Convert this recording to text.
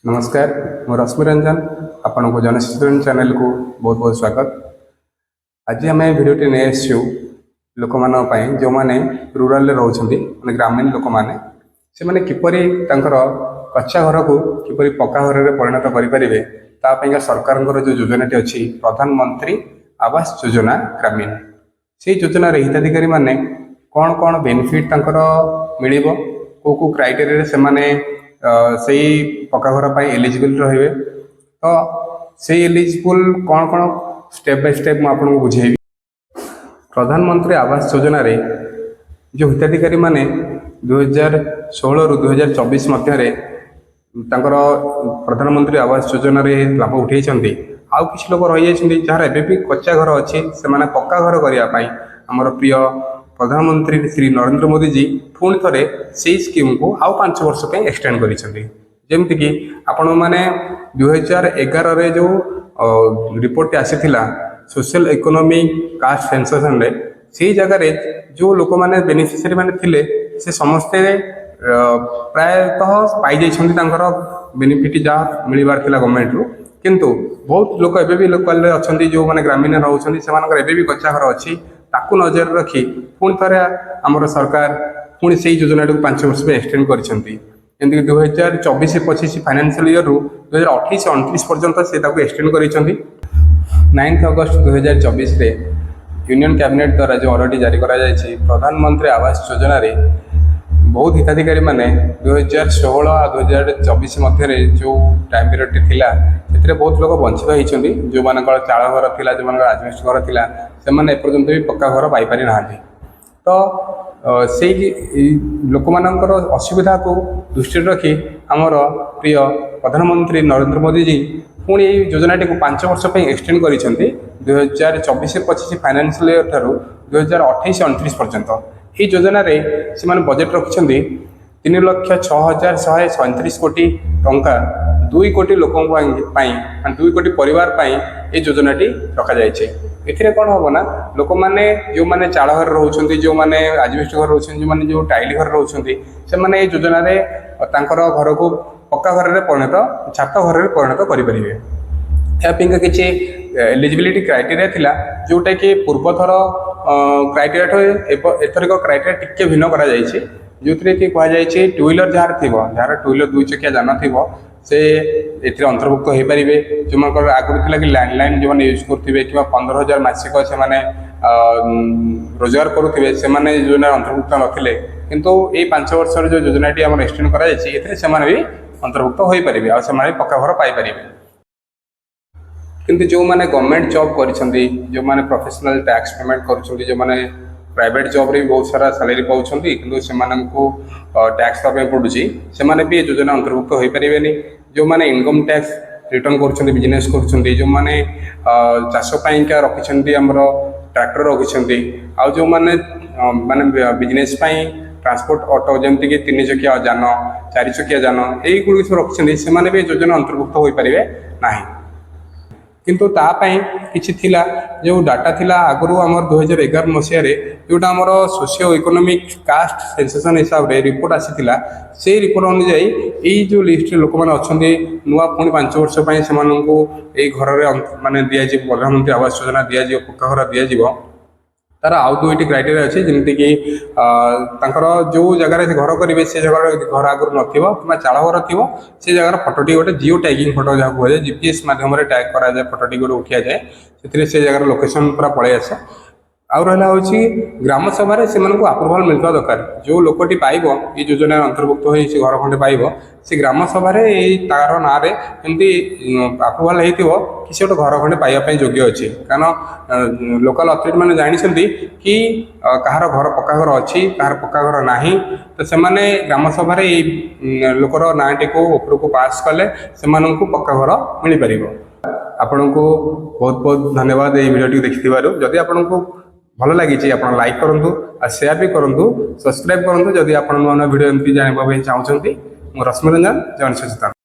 नमस्कार मु रश्मि रंजन आपण को जनसचेतन चैनल को बहुत बहुत स्वागत। आज आम भिडियोटी नहीं आसु लोक मानी जो मैंने रूराल रोचे ग्रामीण लोक मैंने से किपरि कच्चा घर को किपरि पक्का घर में परिणत करेंगे तापाई सरकार जो योजनाटी अच्छी प्रधानमंत्री आवास योजना ग्रामीण से योजना हिताधिकारी मैंने कौन कौन बेनिफिट मिल को क्राइटेरिया से से पक्का घर पर एलिजिबल रहे तो से एलिजिबल कौन कौन स्टेप बाय स्टेप मुझे बुझेबी। प्रधानमंत्री आवास योजना रे जो हिताधिकारी माने 2016 रु 2024 मध्य प्रधानमंत्री आवास योजना रे लाभ उठे आउ किसी लोग रही जाइए जार एबी कच्चा घर अच्छी से पक्का घर करने आमर प्रिय प्रधानमंत्री श्री नरेंद्र मोदी जी पुणी थे से स्कीम को आउ 5 वर्ष एक्सटेंड करमती आपण मैंने 2011 रे जो रिपोर्ट आसी सोशल इकोनॉमिक कास्ट सेंसेशन रे से जगह रे जो लोक मैंने बेनिफिशियरी मैंने थिले से समस्ते प्रायतः पाई जाइछन्ती बेनिफिट जहाँ मिलबार थिला गवर्नमेंट रु किंतु बहुत लोक एबे भी लोकल अच्छा जो मैंने ग्रामीण रोचे से कच्चा घर अच्छी ताकू नजर रखी पुणी थे आमर सरकार पुणी से योजना को 5 वर्ष में एक्सटेंड करमती 2024-25 फाइनेंशियल ईयर रु 2028-29 पर्यंत से एक्सटेंड कर 9 अगस्त 2024 रे यूनियन कैबिनेट द्वारा जो ऑर्डर जारी करा जायछि प्रधानमंत्री आवास योजना रे बहुत हिताधिकारी माने 2016 आ 2024 मध्य जो टाइम पीरियड थिला से बहुत लोग वंचित होती जो मान चाल घर थिला जो मान आजबेस्ट घर थिला से माने एपर्यंत भी पक्का घर पाई पारि नाहांती तो से लोक मानकर असुविधा को दृष्टि रखी आमर प्रिय प्रधानमंत्री नरेंद्र मोदी जी पुणी योजनाटी को 5 वर्ष एक्सटेंड कर 2024-25 फाइनेंशियल ईयर ठारू 2028-29 पर्यंत ये योजना रे से माने बजेट रखिंट 3,06,137 कोटी टंका 2 कोटी लोकों 2 कोटी परिवार ये योजनाटी रखा जाए। एथिरे कौन हम ना लोक मैंने जो मैंने चाल घर रोचे जो मैंने आजबेस्ट घर रोचे जो मैंने जो टाइल घर रोचे से मैंने योजना रे घर को पक्का घर में परिणत छात घर में परिणत करेंगे। या किसी एलिजिबिलिटी क्राइटेरिया थिला जोटा कि पूर्वथर क्राइटेरिया एथरिक क्राइटेरिया टिके भिन्न करा जायछि जो कि कहुई टू व्हीलर जार थी जार टू व्हीलर 2 चकिया जान थी से अंतर्भुक्त हो पारे जो मान आगुरी थी कि लैंडलाइन जो मैंने यूज करुवे कि 15,000 मासिक से रोजगार करुवे से योजना अंतर्भुक्त नथिले किंतु ये 5 वर्ष जो योजनाटी आम एक्सटेंड कर भी अंतर्भुक्त हो पारे आ पक्का घर पाई किंतु जो मैंने गवर्नमेंट जॉब कर जो मैंने प्रोफेशनल टैक्स पेमेंट कर जो मैंने प्राइवेट जॉब रे भी बहुत सारा सैलरी पाँच कि टैक्स पड़ू से भी योजना अंतर्भुक्त हो पारे जो मैंने इनकम टैक्स रिटर्न कर बिजनेस कर जो मैंने चाषपाई रखिंट आमर ट्रैक्टर रखिंट आ जो मैंने माने बिजनेस ट्रांसपोर्ट ऑटो जमती कि 3 चकिया जान 4 चकिया जान यही सब रखिंट से भी योजना अंतर्भुक्त हो पारे ना किंतु तापाई किछि थिला जो डाटा थिला आगु आमर 2011 मसीह जोटा आमर सोशियो इकोनॉमिक कास्ट सेंसेशन हिसाब रे रिपोर्ट आसीथिला से रिपोर्ट अनुसार यही जो लिस्ट लोक मैंने अच्छा नुआ पुणी 5 वर्ष से घर माने दिया प्रधानमंत्री आवास योजना दिया पक्का घर दिया तार आउ 2टी क्राइटेरिया अच्छे जमीक कि जो जगार घर करेंगे से जगह घर आगुरी नथिबो कि चाल घर थी से जगार फटोटी गोटे जिओ टैगिंग फटो जहाँ कहुए जीपीएस माध्यम टैग कराए फटोटी गोटे उठिया जाए से जगार लोकेशन पूरा पलि आसे आउ रहा हूँ ग्राम सभा से आप्रुवाल मिलता दरकार जो लोकटी पाइब ये योजना अंतर्भुक्त हो घर खंडे पाइब से ग्राम सभा तार ना एमती आप्रुवाल हो किसी गोटे घर खंडे पाइबापी योग्य अच्छी कारण लोकल अथॉरिटी मैंने जानते कि कहार घर पक्का घर अच्छी कहार पक्का घर ना तो से ग्राम सभा लोकर नाटी को ऊपर को पास कले से पक्का घर मिल पार। आपण को बहुत बहुत धन्यवाद ये वीडियो देखि जदि आपण को भल लगी आप लाइक करूँ और शेयर भी करूँ सब्सक्राइब करूँ जदि आप नुआ नुआ वीडियो एमती जानवा चाहते रश्मि रंजन जनसचेतन।